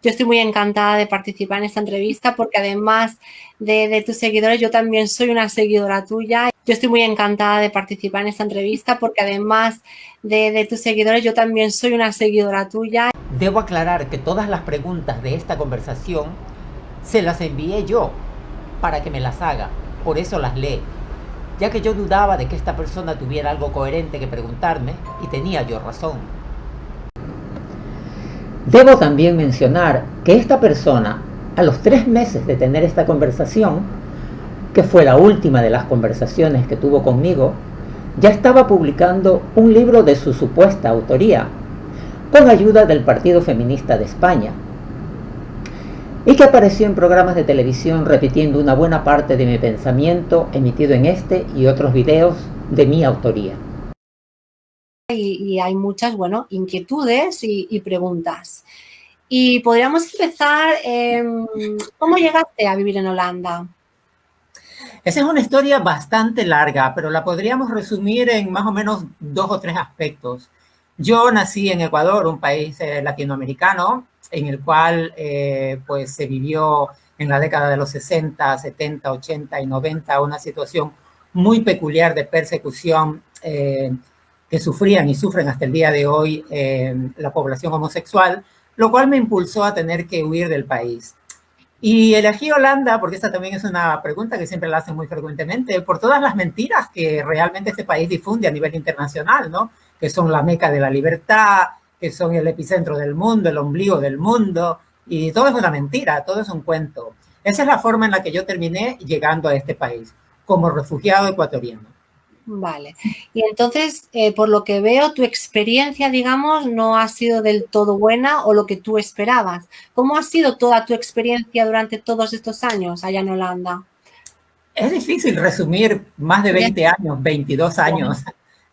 Yo estoy muy encantada de participar en esta entrevista porque además de tus seguidores, yo también soy una seguidora tuya. Yo estoy muy encantada de participar en esta entrevista porque además de tus seguidores, yo también soy una seguidora tuya. Debo aclarar que todas las preguntas de esta conversación se las envié yo para que me las haga, por eso las lee, ya que yo dudaba de que esta persona tuviera algo coherente que preguntarme y tenía yo razón. Debo también mencionar que esta persona, a los 3 meses de tener esta conversación, que fue la última de las conversaciones que tuvo conmigo, ya estaba publicando un libro de su supuesta autoría, con ayuda del Partido Feminista de España, y que apareció en programas de televisión repitiendo una buena parte de mi pensamiento emitido en este y otros videos de mi autoría. Y hay muchas, inquietudes y preguntas. Y podríamos empezar, ¿cómo llegaste a vivir en Holanda? Esa es una historia bastante larga, pero la podríamos resumir en más o menos 2 o 3 aspectos. Yo nací en Ecuador, un país latinoamericano, en el cual pues se vivió en la década de los 60, 70, 80 y 90 una situación muy peculiar de persecución que sufrían y sufren hasta el día de hoy la población homosexual, lo cual me impulsó a tener que huir del país. Y elegí Holanda, porque esta también es una pregunta que siempre la hacen muy frecuentemente, por todas las mentiras que realmente este país difunde a nivel internacional, ¿no? Que son la meca de la libertad, que son el epicentro del mundo, el ombligo del mundo, y todo es una mentira, todo es un cuento. Esa es la forma en la que yo terminé llegando a este país, como refugiado ecuatoriano. Vale. Y entonces, por lo que veo, tu experiencia, digamos, no ha sido del todo buena o lo que tú esperabas. ¿Cómo ha sido toda tu experiencia durante todos estos años allá en Holanda? Es difícil resumir más de 20 años, 22 años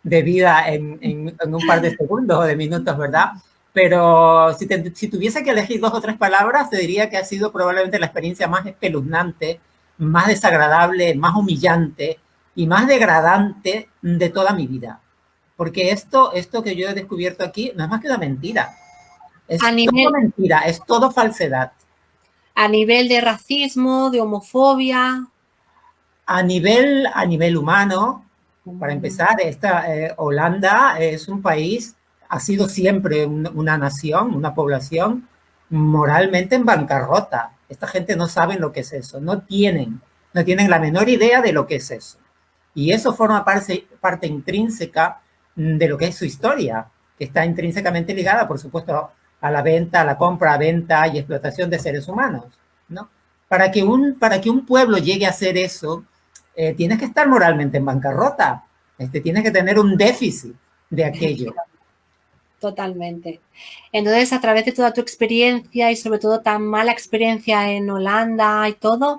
de vida en un par de segundos o de minutos, ¿verdad? Pero si tuviese que elegir 2 o 3 palabras, te diría que ha sido probablemente la experiencia más espeluznante, más desagradable, más humillante y más degradante de toda mi vida. Porque esto que yo he descubierto aquí no es más que una mentira. Es todo mentira, es todo falsedad. A nivel de racismo, de homofobia. A nivel humano, para empezar, Holanda es un país, ha sido siempre una nación, una población moralmente en bancarrota. Esta gente no sabe lo que es eso, no tienen la menor idea de lo que es eso. Y eso forma parte intrínseca de lo que es su historia, que está intrínsecamente ligada, por supuesto, a la venta, a la compra, venta y explotación de seres humanos, ¿no? Para que un pueblo llegue a hacer eso, tienes que estar moralmente en bancarrota, tienes que tener un déficit de aquello. Totalmente. Entonces, a través de toda tu experiencia y sobre todo tan mala experiencia en Holanda y todo,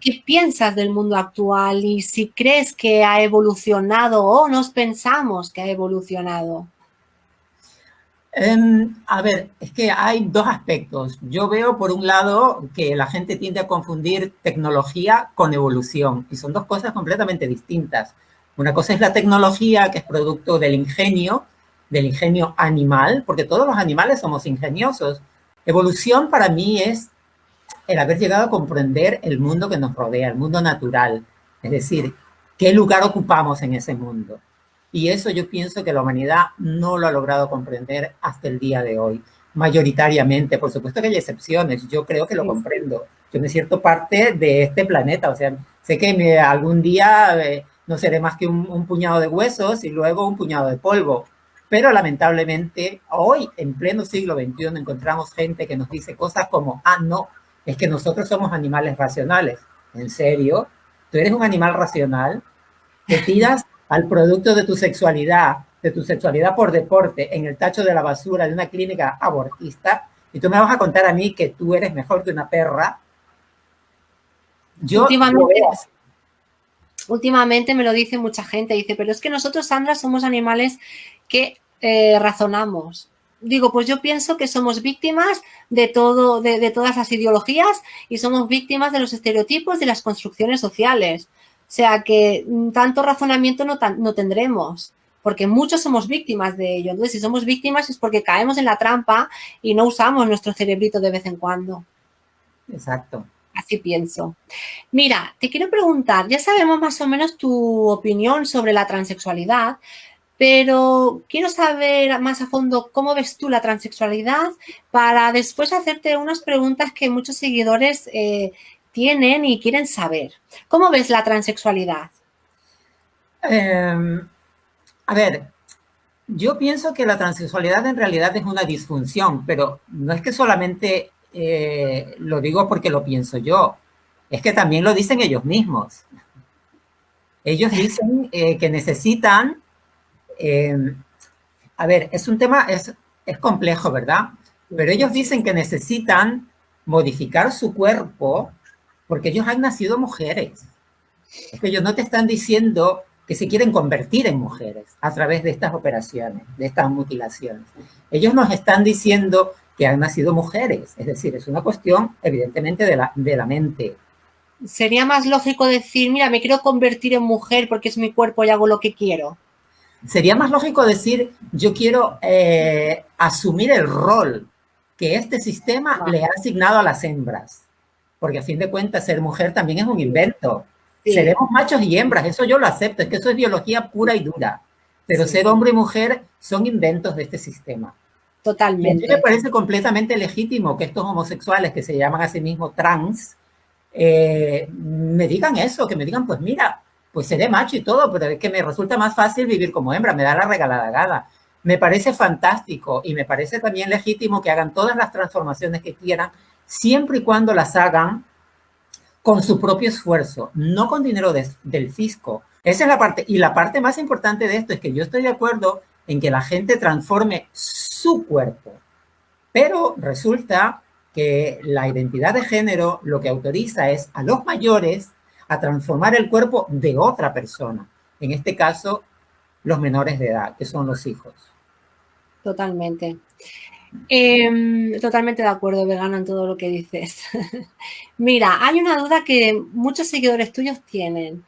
¿qué piensas del mundo actual y si crees que ha evolucionado o nos pensamos que ha evolucionado? A ver, es que hay 2 aspectos. Yo veo, por un lado, que la gente tiende a confundir tecnología con evolución, y son 2 cosas completamente distintas. Una cosa es la tecnología, que es producto del ingenio animal, porque todos los animales somos ingeniosos. Evolución para mí es el haber llegado a comprender el mundo que nos rodea, el mundo natural, es decir, qué lugar ocupamos en ese mundo. Y eso yo pienso que la humanidad no lo ha logrado comprender hasta el día de hoy, mayoritariamente. Por supuesto que hay excepciones, yo creo que lo comprendo. Yo me siento parte de este planeta, o sea, sé que algún día no seré más que un puñado de huesos y luego un puñado de polvo. Pero lamentablemente hoy, en pleno siglo XXI, encontramos gente que nos dice cosas como, no, es que nosotros somos animales racionales. ¿En serio? ¿Tú eres un animal racional? ¿Te tiras al producto de tu sexualidad por deporte, en el tacho de la basura de una clínica abortista, y tú me vas a contar a mí que tú eres mejor que una perra? Yo últimamente me lo dice mucha gente, dice, pero es que nosotros, Sandra, somos animales que razonamos. Digo, pues yo pienso que somos víctimas de todo, de todas las ideologías y somos víctimas de los estereotipos de las construcciones sociales. O sea que tanto razonamiento no tendremos. porque muchos somos víctimas de ello. Entonces, si somos víctimas es porque caemos en la trampa y no usamos nuestro cerebrito de vez en cuando. Exacto. Así pienso. Mira, te quiero preguntar, ya sabemos más o menos tu opinión sobre la transexualidad, pero quiero saber más a fondo cómo ves tú la transexualidad para después hacerte unas preguntas que muchos seguidores tienen y quieren saber. ¿Cómo ves la transexualidad? A ver, yo pienso que la transexualidad en realidad es una disfunción, pero no es que solamente lo digo porque lo pienso yo, es que también lo dicen ellos mismos. Ellos dicen que necesitan, a ver, es un tema, es complejo, ¿verdad? Pero ellos dicen que necesitan modificar su cuerpo porque ellos han nacido mujeres. Es que ellos no te están diciendo que se quieren convertir en mujeres a través de estas operaciones, de estas mutilaciones. Ellos nos están diciendo que han nacido mujeres, es decir, es una cuestión evidentemente de la mente. Sería más lógico decir, mira, me quiero convertir en mujer porque es mi cuerpo y hago lo que quiero. Sería más lógico decir, yo quiero asumir el rol que este sistema le ha asignado a las hembras, porque a fin de cuentas ser mujer también es un invento. Sí. Seremos machos y hembras, eso yo lo acepto, es que eso es biología pura y dura, pero sí, ser hombre y mujer son inventos de este sistema. Totalmente. Y a mí me parece completamente legítimo que estos homosexuales que se llaman a sí mismos trans me digan eso, que me digan, pues mira, pues seré macho y todo, pero es que me resulta más fácil vivir como hembra, me da la regalada gana. Me parece fantástico y me parece también legítimo que hagan todas las transformaciones que quieran, siempre y cuando las hagan con su propio esfuerzo, no con dinero del fisco. Esa es la parte. Y la parte más importante de esto es que yo estoy de acuerdo en que la gente transforme su cuerpo, pero resulta que la identidad de género lo que autoriza es a los mayores a transformar el cuerpo de otra persona. En este caso, los menores de edad, que son los hijos. Totalmente. Totalmente de acuerdo, Vegana, en todo lo que dices. Mira, hay una duda que muchos seguidores tuyos tienen.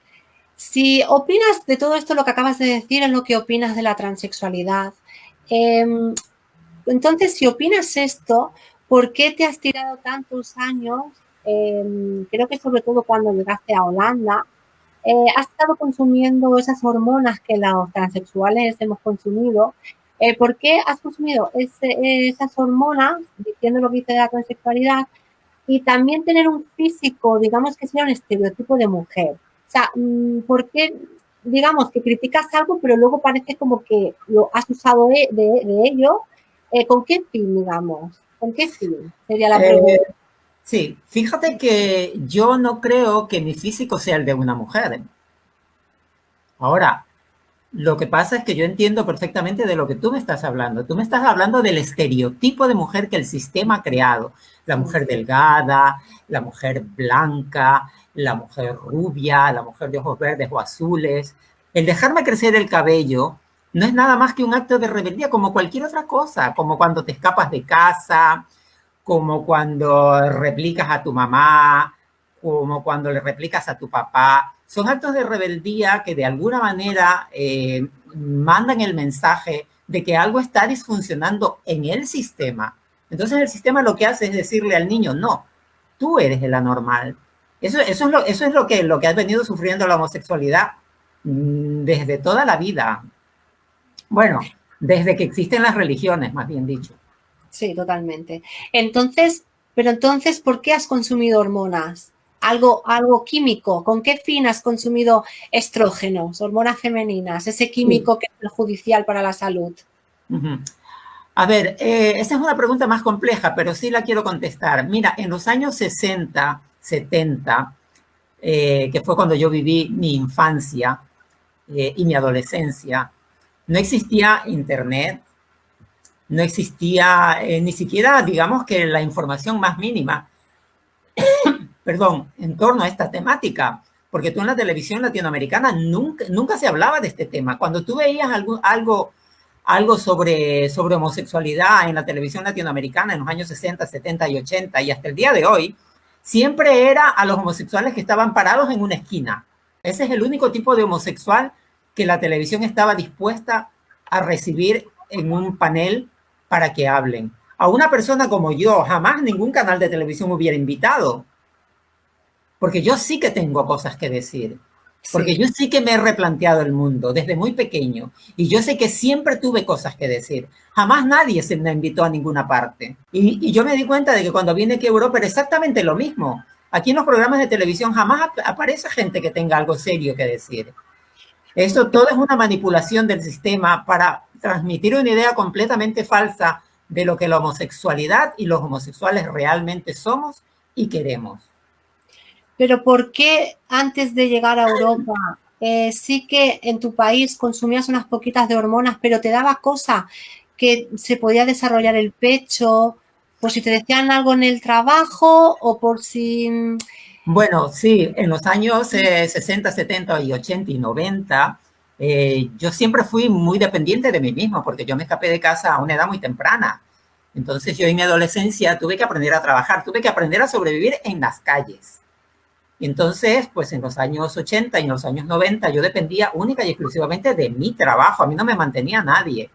Si opinas de todo esto, lo que acabas de decir, es lo que opinas de la transexualidad. Entonces, si opinas esto, ¿por qué te has tirado tantos años? Creo que sobre todo cuando llegaste a Holanda, has estado consumiendo esas hormonas que los transexuales hemos consumido. ¿Por qué has consumido esas hormonas, diciendo lo que dice de la transexualidad, y también tener un físico, digamos que sea un estereotipo de mujer? O sea, ¿por qué, digamos, que criticas algo, pero luego parece como que lo has usado de ello? ¿Con qué fin, digamos? ¿Con qué fin? Sería la pregunta. Sí, fíjate que yo no creo que mi físico sea el de una mujer. Ahora, lo que pasa es que yo entiendo perfectamente de lo que tú me estás hablando. Tú me estás hablando del estereotipo de mujer que el sistema ha creado. La mujer delgada, la mujer blanca, la mujer rubia, la mujer de ojos verdes o azules. El dejarme crecer el cabello no es nada más que un acto de rebeldía, como cualquier otra cosa, como cuando te escapas de casa, como cuando replicas a tu mamá, como cuando le replicas a tu papá. Son actos de rebeldía que de alguna manera mandan el mensaje de que algo está disfuncionando en el sistema. Entonces el sistema lo que hace es decirle al niño, no, tú eres el anormal. Eso es lo que ha venido sufriendo la homosexualidad desde toda la vida. Bueno, desde que existen las religiones, más bien dicho. Sí, totalmente. Entonces, ¿por qué has consumido hormonas? Algo químico. ¿Con qué fin has consumido estrógenos, hormonas femeninas, ese químico que es perjudicial para la salud? A ver, esa es una pregunta más compleja, pero sí la quiero contestar. Mira, en los años 60, 70, que fue cuando yo viví mi infancia y mi adolescencia, no existía internet, no existía ni siquiera, digamos, que la información más mínima, perdón, en torno a esta temática, porque tú en la televisión latinoamericana nunca se hablaba de este tema. Cuando tú veías algo sobre homosexualidad en la televisión latinoamericana en los años 60, 70 y 80 y hasta el día de hoy, siempre era a los homosexuales que estaban parados en una esquina. Ese es el único tipo de homosexual que la televisión estaba dispuesta a recibir en un panel para que hablen. A una persona como yo, jamás ningún canal de televisión me hubiera invitado, porque yo sí que tengo cosas que decir, porque yo sí que me he replanteado el mundo desde muy pequeño, y yo sé que siempre tuve cosas que decir. Jamás nadie se me invitó a ninguna parte. Y yo me di cuenta de que cuando vine aquí a Europa era exactamente lo mismo. Aquí en los programas de televisión jamás aparece gente que tenga algo serio que decir. Esto todo es una manipulación del sistema para transmitir una idea completamente falsa de lo que la homosexualidad y los homosexuales realmente somos y queremos. Pero ¿por qué antes de llegar a Europa sí que en tu país consumías unas poquitas de hormonas, pero te daba cosa que se podía desarrollar el pecho, por si te decían algo en el trabajo o por si... Bueno, sí, en los años 60, 70 y 80 y 90, yo siempre fui muy dependiente de mí mismo porque yo me escapé de casa a una edad muy temprana. Entonces yo en mi adolescencia tuve que aprender a trabajar, tuve que aprender a sobrevivir en las calles. Y entonces, pues en los años 80 y en los años 90 yo dependía única y exclusivamente de mi trabajo, a mí no me mantenía nadie.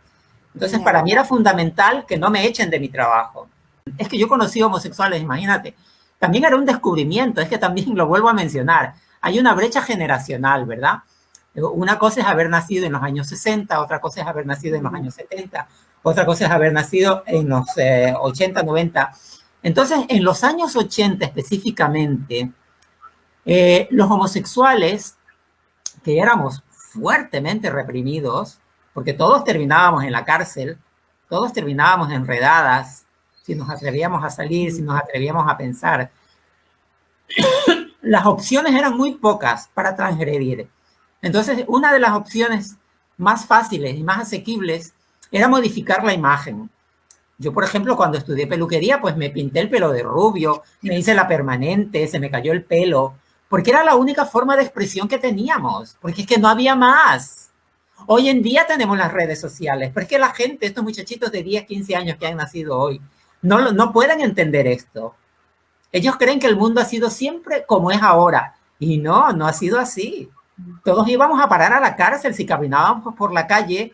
Entonces para mí era fundamental que no me echen de mi trabajo. Es que yo conocí homosexuales, imagínate. También era un descubrimiento, es que también lo vuelvo a mencionar. Hay una brecha generacional, ¿verdad? Una cosa es haber nacido en los años 60, otra cosa es haber nacido en los años 70, otra cosa es haber nacido en los 80, 90. Entonces, en los años 80 específicamente, los homosexuales, que éramos fuertemente reprimidos, porque todos terminábamos en la cárcel, todos terminábamos enredadas, si nos atrevíamos a salir, si nos atrevíamos a pensar. Las opciones eran muy pocas para transgredir. Entonces, una de las opciones más fáciles y más asequibles era modificar la imagen. Yo, por ejemplo, cuando estudié peluquería, pues me pinté el pelo de rubio, me hice la permanente, se me cayó el pelo, porque era la única forma de expresión que teníamos, porque es que no había más. Hoy en día tenemos las redes sociales, pero es que la gente, estos muchachitos de 10, 15 años que han nacido hoy, no pueden entender esto. Ellos creen que el mundo ha sido siempre como es ahora, y no ha sido así. Todos íbamos a parar a la cárcel si caminábamos por la calle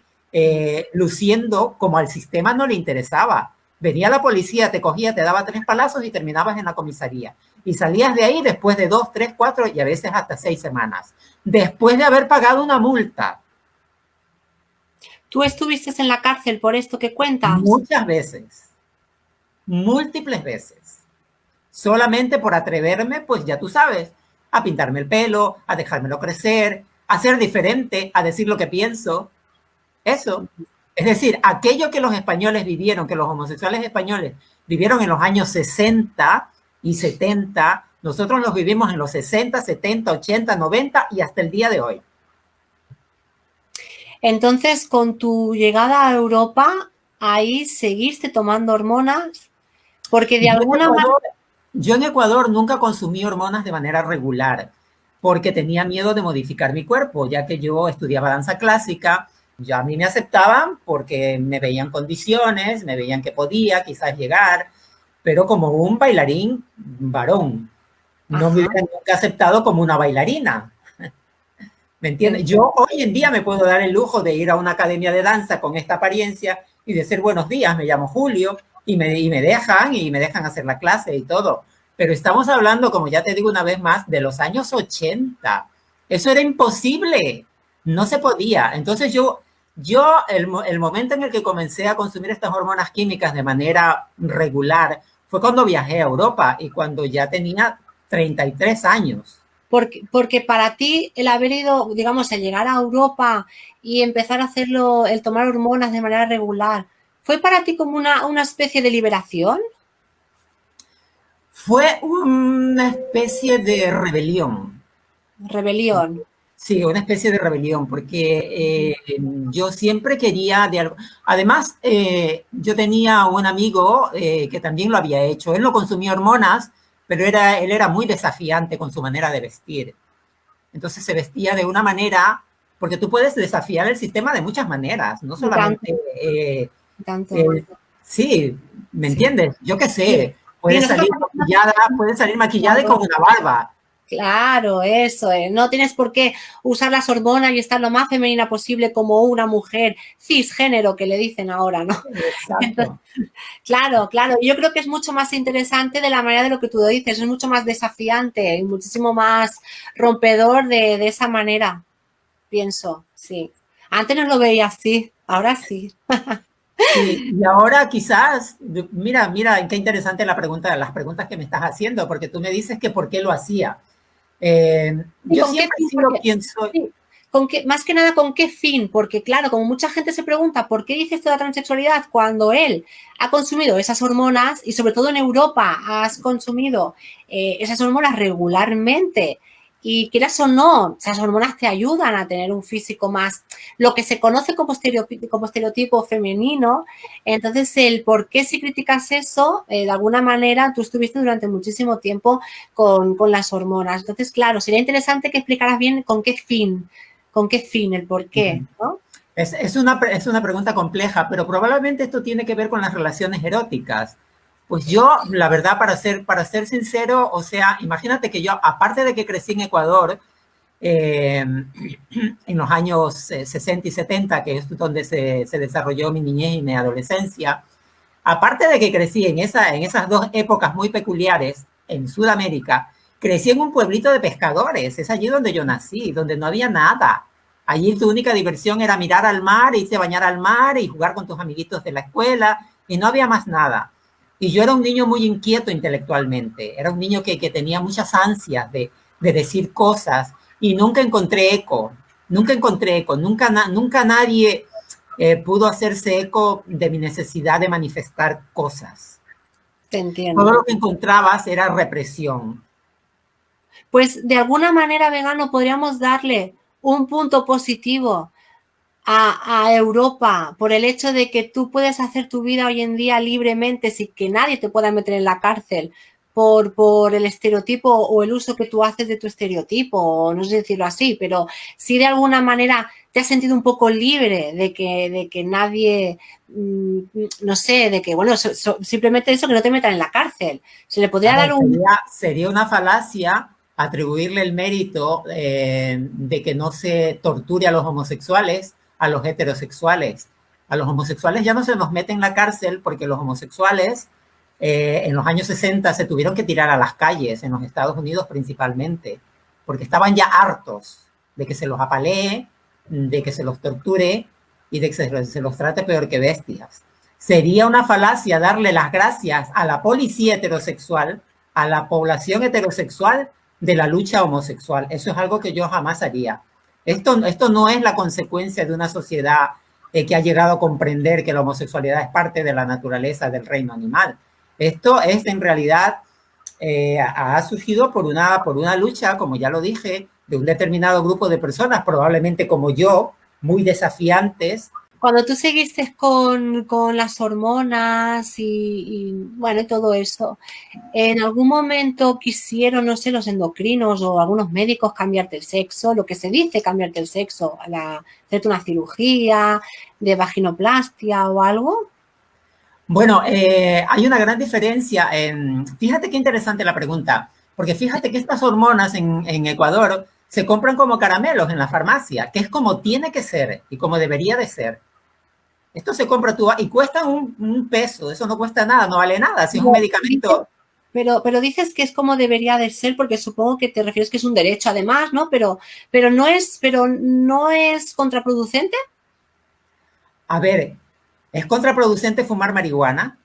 luciendo como al sistema no le interesaba. Venía la policía, te cogía, te daba 3 palazos y terminabas en la comisaría. Y salías de ahí después de 2, 3, 4 y a veces hasta 6 semanas. Después de haber pagado una multa. ¿Tú estuviste en la cárcel por esto que cuentas? Muchas veces. Múltiples veces. Solamente por atreverme, pues ya tú sabes, a pintarme el pelo, a dejármelo crecer, a ser diferente, a decir lo que pienso. Eso. Es decir, aquello que los españoles vivieron, que los homosexuales españoles vivieron en los años 60 y 70, nosotros los vivimos en los 60, 70, 80, 90 y hasta el día de hoy. Entonces, con tu llegada a Europa, ahí seguiste tomando hormonas, porque de alguna manera... Yo en Ecuador nunca consumí hormonas de manera regular, porque tenía miedo de modificar mi cuerpo, ya que yo estudiaba danza clásica. Ya a mí me aceptaban porque me veían condiciones, me veían que podía quizás llegar, pero como un bailarín varón. No me hubieran nunca aceptado como una bailarina. ¿Me entiendes? Yo hoy en día me puedo dar el lujo de ir a una academia de danza con esta apariencia y decir buenos días, me llamo Julio, y me dejan hacer la clase y todo. Pero estamos hablando, como ya te digo una vez más, de los años 80. Eso era imposible. No se podía. Entonces el momento en el que comencé a consumir estas hormonas químicas de manera regular fue cuando viajé a Europa y cuando ya tenía 33 años. Porque para ti el haber ido, digamos, el llegar a Europa y empezar a hacerlo, el tomar hormonas de manera regular, ¿fue para ti como una especie de liberación? Fue una especie de rebelión. Rebelión. Sí, una especie de rebelión, porque yo siempre quería de algo. Además, yo tenía un amigo que también lo había hecho. Él no consumía hormonas, pero él era muy desafiante con su manera de vestir. Entonces se vestía de una manera, porque tú puedes desafiar el sistema de muchas maneras, no solamente... sí, ¿me entiendes? Yo qué sé, puedes salir maquillada y con una barba. Claro, eso es. No tienes por qué usar las hormonas y estar lo más femenina posible como una mujer cisgénero que le dicen ahora, ¿no? Entonces, Exacto. claro, claro. Yo creo que es mucho más interesante de la manera de lo que tú dices, es mucho más desafiante y muchísimo más rompedor de esa manera, pienso, sí. Antes no lo veía así, ahora sí. Sí, y ahora quizás, mira, qué interesante la pregunta, las preguntas que me estás haciendo, porque tú me dices que por qué lo hacía. ¿Y Yo con qué siempre fin? sí lo Porque, pienso. sí, con qué, más que nada, ¿con qué fin? Porque, claro, como mucha gente se pregunta por qué dice esto de la transexualidad cuando él ha consumido esas hormonas y sobre todo en Europa has consumido esas hormonas regularmente y quieras o no, esas hormonas te ayudan a tener un físico más, lo que se conoce como estereotipo femenino. Entonces, el por qué si criticas eso, de alguna manera tú estuviste durante muchísimo tiempo con las hormonas. Entonces, claro, sería interesante que explicaras bien con qué fin, el por qué, ¿no? Es una pregunta compleja, pero probablemente esto tiene que ver con las relaciones eróticas. Pues yo, la verdad, para ser sincero, o sea, imagínate que yo, aparte de que crecí en Ecuador, eh, en los años 60 y 70, que es donde se desarrolló mi niñez y mi adolescencia, aparte de que crecí en esas dos épocas muy peculiares en Sudamérica, crecí en un pueblito de pescadores, es allí donde yo nací, donde no había nada. Allí tu única diversión era mirar al mar, irse a bañar al mar y jugar con tus amiguitos de la escuela, y no había más nada. Y yo era un niño muy inquieto intelectualmente, era un niño que tenía muchas ansias de decir cosas y nunca encontré eco, nunca nadie pudo hacerse eco de mi necesidad de manifestar cosas. Te Todo entiendo. lo que encontrabas era represión. Pues de alguna manera, vegano, podríamos darle un punto positivo a Europa por el hecho de que tú puedes hacer tu vida hoy en día libremente sin que nadie te pueda meter en la cárcel por el estereotipo o el uso que tú haces de tu estereotipo, o no sé decirlo así, pero sí de alguna manera te has sentido un poco libre de que nadie, no sé, de que, bueno, simplemente eso, que no te metan en la cárcel. Se le podría A ver, dar un... sería una falacia atribuirle el mérito de que no se torture a los homosexuales, a los heterosexuales. A los homosexuales ya no se nos mete en la cárcel porque los homosexuales en los años 60 se tuvieron que tirar a las calles, en los Estados Unidos principalmente, porque estaban ya hartos de que se los apalee, de que se los torture y de que se los trate peor que bestias. Sería una falacia darle las gracias a la policía heterosexual, a la población heterosexual de la lucha homosexual. Eso es algo que yo jamás haría. Esto no es la consecuencia de una sociedad que ha llegado a comprender que la homosexualidad es parte de la naturaleza del reino animal. Esto es en realidad, ha surgido por una lucha, como ya lo dije, de un determinado grupo de personas, probablemente como yo, muy desafiantes. Cuando tú seguiste con las hormonas bueno, y todo eso, ¿en algún momento quisieron, no sé, los endocrinos o algunos médicos cambiarte el sexo? Lo que se dice cambiarte el sexo, hacerte una cirugía de vaginoplastia o algo. Bueno, hay una gran diferencia fíjate qué interesante la pregunta, porque fíjate que estas hormonas en Ecuador se compran como caramelos en la farmacia, que es como tiene que ser y como debería de ser. Esto se compra tú y cuesta un peso, eso no cuesta nada, no vale nada, si es un medicamento. Pero dices que es como debería de ser, porque supongo que te refieres que es un derecho además, ¿no? Pero no es contraproducente. A ver, ¿es contraproducente fumar marihuana?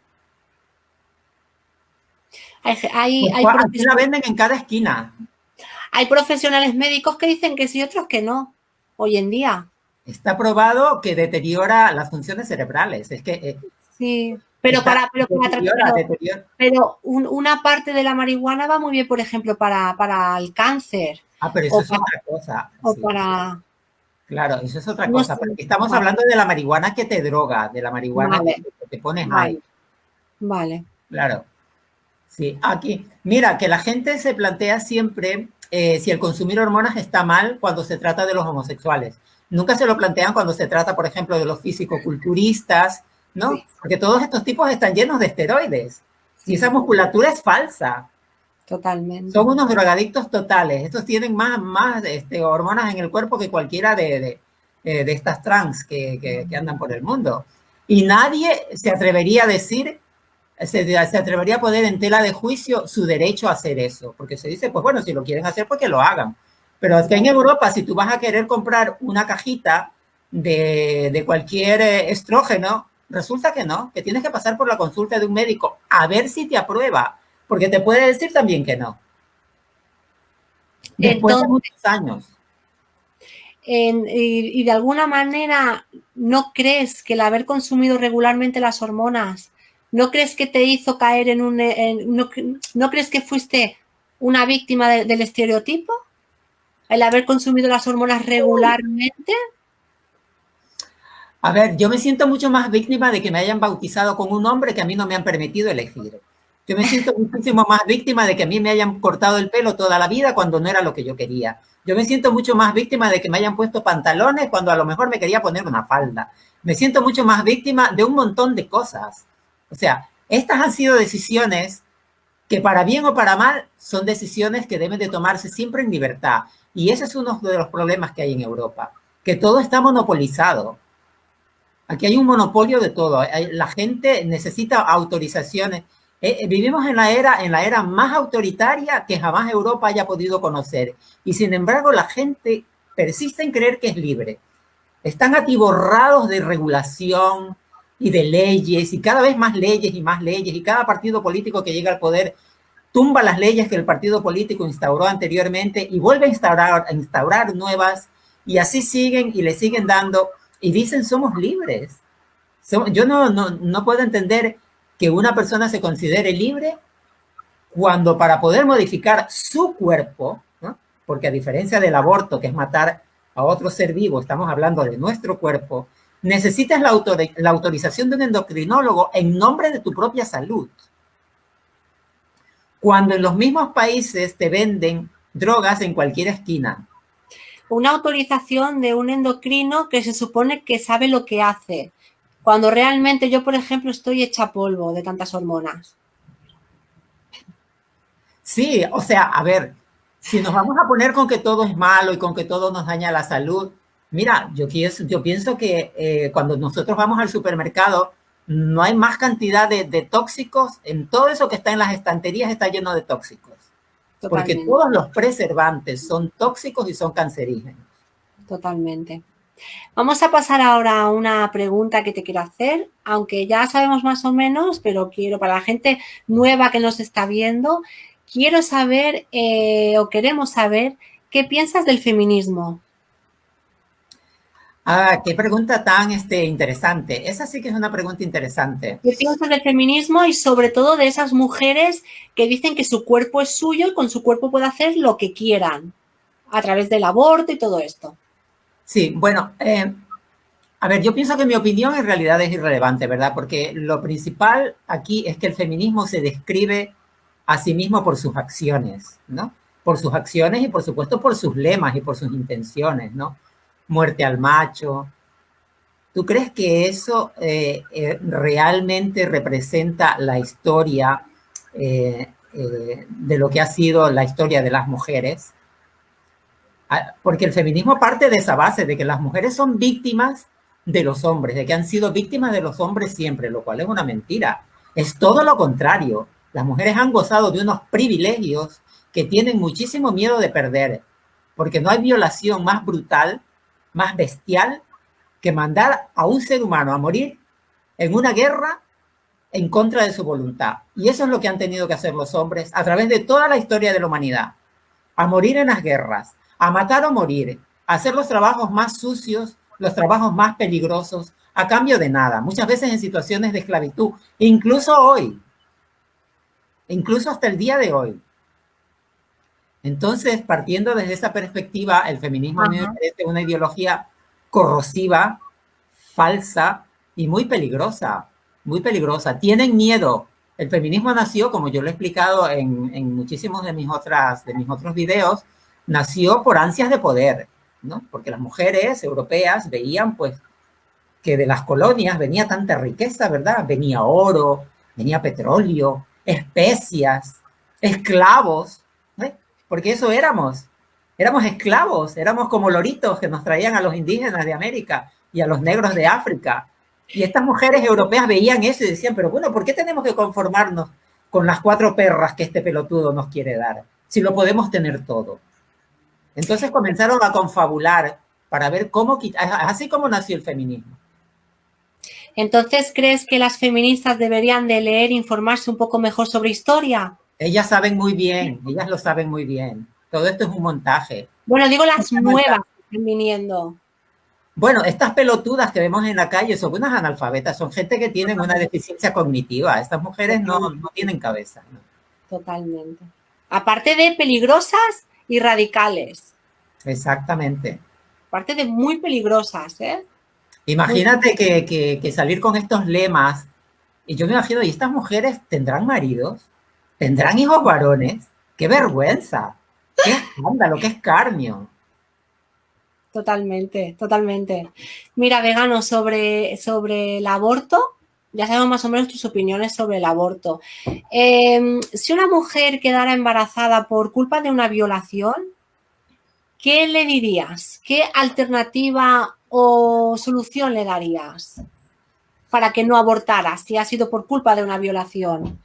Hay, hay, Pues hay, aquí la venden en cada esquina. hay profesionales médicos que dicen que sí, otros que no, hoy en día. Está probado que deteriora las funciones cerebrales. Es que Sí, deteriora. pero una parte de la marihuana va muy bien, por ejemplo, para el cáncer Ah, pero eso o es para, otra cosa. o Sí, para claro, eso es otra no cosa. sé, Pero aquí estamos vale, hablando de la marihuana que te droga, de la marihuana vale, que te pone high. vale, vale. Claro. Sí, aquí, mira, que la gente se plantea siempre si el consumir hormonas está mal cuando se trata de los homosexuales. Nunca se lo plantean cuando se trata, por ejemplo, de los fisicoculturistas, ¿no? Sí, Porque todos estos tipos están llenos de esteroides y sí, esa musculatura es falsa. Totalmente. Son unos drogadictos totales. Estos tienen más hormonas en el cuerpo que cualquiera de estas trans que andan por el mundo. Y nadie se atrevería a decir, se atrevería a poner en tela de juicio su derecho a hacer eso. Porque se dice, pues bueno, si lo quieren hacer, pues que lo hagan. Pero es que en Europa, si tú vas a querer comprar una cajita de cualquier estrógeno, resulta que no, que tienes que pasar por la consulta de un médico a ver si te aprueba, porque te puede decir también que no. Después de Entonces, muchos años. y de alguna manera, ¿no crees que el haber consumido regularmente las hormonas, no crees que te hizo caer en un... ¿no crees que fuiste una víctima del estereotipo? El haber consumido las hormonas regularmente. A ver, yo me siento mucho más víctima de que me hayan bautizado con un hombre que a mí no me han permitido elegir. Yo me siento muchísimo más víctima de que a mí me hayan cortado el pelo toda la vida cuando no era lo que yo quería. Yo me siento mucho más víctima de que me hayan puesto pantalones cuando a lo mejor me quería poner una falda. Me siento mucho más víctima de un montón de cosas. O sea, estas han sido decisiones que para bien o para mal son decisiones que deben de tomarse siempre en libertad. Y ese es uno de los problemas que hay en Europa, que todo está monopolizado. Aquí hay un monopolio de todo. La gente necesita autorizaciones. Vivimos en la era más autoritaria que jamás Europa haya podido conocer. Y sin embargo, la gente persiste en creer que es libre. Están atiborrados de regulación y de leyes, y cada vez más leyes y más leyes, y cada partido político que llega al poder tumba las leyes que el partido político instauró anteriormente y vuelve a instaurar nuevas, y así siguen y le siguen dando. Y dicen, somos libres. Yo no puedo entender que una persona se considere libre cuando para poder modificar su cuerpo, ¿no? Porque a diferencia del aborto, que es matar a otro ser vivo, estamos hablando de nuestro cuerpo, necesitas la autorización de un endocrinólogo en nombre de tu propia salud. Cuando en los mismos países te venden drogas en cualquier esquina. Una autorización de un endocrino que se supone que sabe lo que hace, cuando realmente yo, por ejemplo, estoy hecha polvo de tantas hormonas. Sí, o sea, a ver, si nos vamos a poner con que todo es malo y con que todo nos daña la salud, mira, yo pienso que cuando nosotros vamos al supermercado, no hay más cantidad de tóxicos. En todo eso que está en las estanterías está lleno de tóxicos. Totalmente. Porque todos los preservantes son tóxicos y son cancerígenos. Totalmente. Vamos a pasar ahora a una pregunta que te quiero hacer, aunque ya sabemos más o menos, pero quiero, para la gente nueva que nos está viendo, quiero saber o queremos saber qué piensas del feminismo. Ah, qué pregunta tan interesante. Esa sí que es una pregunta interesante. ¿Qué piensas del feminismo y sobre todo de esas mujeres que dicen que su cuerpo es suyo y con su cuerpo puede hacer lo que quieran a través del aborto y todo esto? Sí, bueno, a ver, yo pienso que mi opinión en realidad es irrelevante, ¿verdad? Porque lo principal aquí es que el feminismo se describe a sí mismo por sus acciones, ¿no? Por sus acciones y por supuesto por sus lemas y por sus intenciones, ¿no? Muerte al macho. ¿Tú crees que eso realmente representa la historia de lo que ha sido la historia de las mujeres? Porque el feminismo parte de esa base, de que las mujeres son víctimas de los hombres, de que han sido víctimas de los hombres siempre, lo cual es una mentira. Es todo lo contrario. Las mujeres han gozado de unos privilegios que tienen muchísimo miedo de perder, porque no hay violación más brutal, más bestial, que mandar a un ser humano a morir en una guerra en contra de su voluntad. Y eso es lo que han tenido que hacer los hombres a través de toda la historia de la humanidad. A morir en las guerras, a matar o morir, a hacer los trabajos más sucios, los trabajos más peligrosos, a cambio de nada, muchas veces en situaciones de esclavitud, incluso hoy, incluso hasta el día de hoy. Entonces, partiendo desde esa perspectiva, el feminismo a mí me parece una ideología corrosiva, falsa y muy peligrosa, muy peligrosa. Tienen miedo. El feminismo nació, como yo lo he explicado en muchísimos de mis otros videos, nació por ansias de poder, ¿no? Porque las mujeres europeas veían, pues, que de las colonias venía tanta riqueza, ¿verdad? Venía oro, venía petróleo, especias, esclavos, ¿eh? Porque eso éramos esclavos, éramos como loritos que nos traían a los indígenas de América y a los negros de África. Y estas mujeres europeas veían eso y decían, pero bueno, ¿por qué tenemos que conformarnos con las 4 perras que este pelotudo nos quiere dar? Si lo podemos tener todo. Entonces comenzaron a confabular para ver cómo quitar, así como nació el feminismo. Entonces, ¿crees que las feministas deberían de leer e informarse un poco mejor sobre historia? Ellas saben muy bien, ellas lo saben muy bien. Todo esto es un montaje. Bueno, digo las nuevas que están viniendo. Bueno, estas pelotudas que vemos en la calle son unas analfabetas, son gente que tienen una deficiencia cognitiva. Estas mujeres no tienen cabeza. ¿No? Totalmente. Aparte de peligrosas y radicales. Exactamente. Aparte de muy peligrosas, ¿eh? Imagínate que salir con estos lemas, y yo me imagino, ¿y estas mujeres tendrán maridos? ¿Tendrán hijos varones? ¡Qué vergüenza! ¡Qué escándalo! ¡Qué escarnio! Totalmente, totalmente. Mira, vegano, sobre el aborto, ya sabemos más o menos tus opiniones sobre el aborto. Si una mujer quedara embarazada por culpa de una violación, ¿qué le dirías? ¿Qué alternativa o solución le darías para que no abortara si ha sido por culpa de una violación?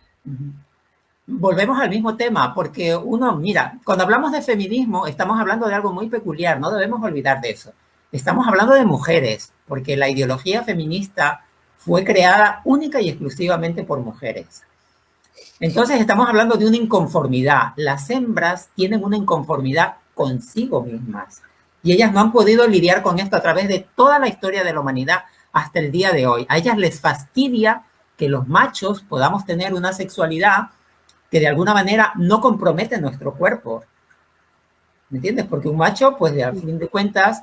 Volvemos al mismo tema, porque uno, mira, cuando hablamos de feminismo, estamos hablando de algo muy peculiar, no debemos olvidar de eso. Estamos hablando de mujeres, porque la ideología feminista fue creada única y exclusivamente por mujeres. Entonces estamos hablando de una inconformidad. Las hembras tienen una inconformidad consigo mismas y ellas no han podido lidiar con esto a través de toda la historia de la humanidad hasta el día de hoy. A ellas les fastidia que los machos podamos tener una sexualidad que de alguna manera no compromete nuestro cuerpo. ¿Me entiendes? Porque un macho, pues al fin de cuentas,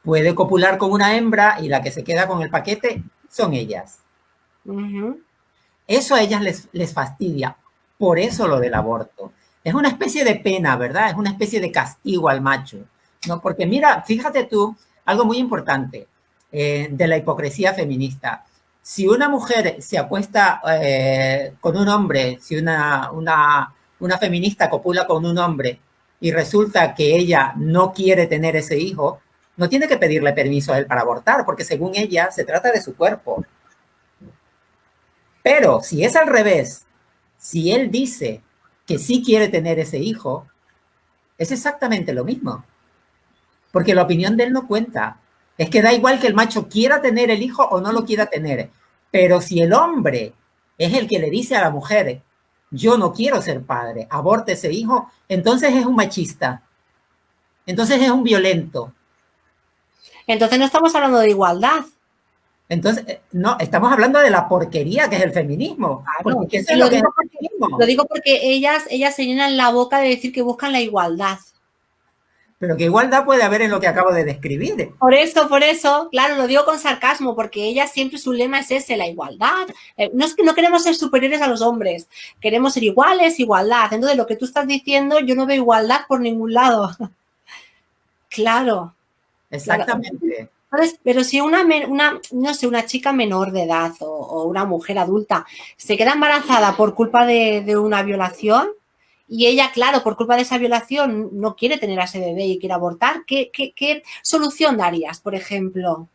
puede copular con una hembra y la que se queda con el paquete son ellas. Eso a ellas les fastidia. Por eso lo del aborto. Es una especie de pena, ¿verdad? Es una especie de castigo al macho. ¿No? Porque mira, fíjate tú, algo muy importante de la hipocresía feminista. Si una mujer se acuesta con un hombre, si una feminista copula con un hombre y resulta que ella no quiere tener ese hijo, no tiene que pedirle permiso a él para abortar, porque según ella se trata de su cuerpo. Pero si es al revés, si él dice que sí quiere tener ese hijo, es exactamente lo mismo. Porque la opinión de él no cuenta. Es que da igual que el macho quiera tener el hijo o no lo quiera tener. Pero si el hombre es el que le dice a la mujer, yo no quiero ser padre, aborte ese hijo, entonces es un machista. Entonces es un violento. Entonces no estamos hablando de igualdad. Entonces, no, estamos hablando de la porquería que es el feminismo. Claro. Porque eso es lo que es el feminismo. Lo digo porque ellas se llenan la boca de decir que buscan la igualdad. Pero que igualdad puede haber en lo que acabo de describir. Por eso, claro, lo digo con sarcasmo, porque ellas siempre su lema es ese, la igualdad. No es que no queremos ser superiores a los hombres, queremos ser iguales, igualdad. Entonces, lo que tú estás diciendo, yo no veo igualdad por ningún lado. Claro. Exactamente. Entonces, pero si no sé, una chica menor de edad o una mujer adulta se queda embarazada por culpa de una violación y ella, claro, por culpa de esa violación no quiere tener a ese bebé y quiere abortar, ¿qué solución darías, por ejemplo?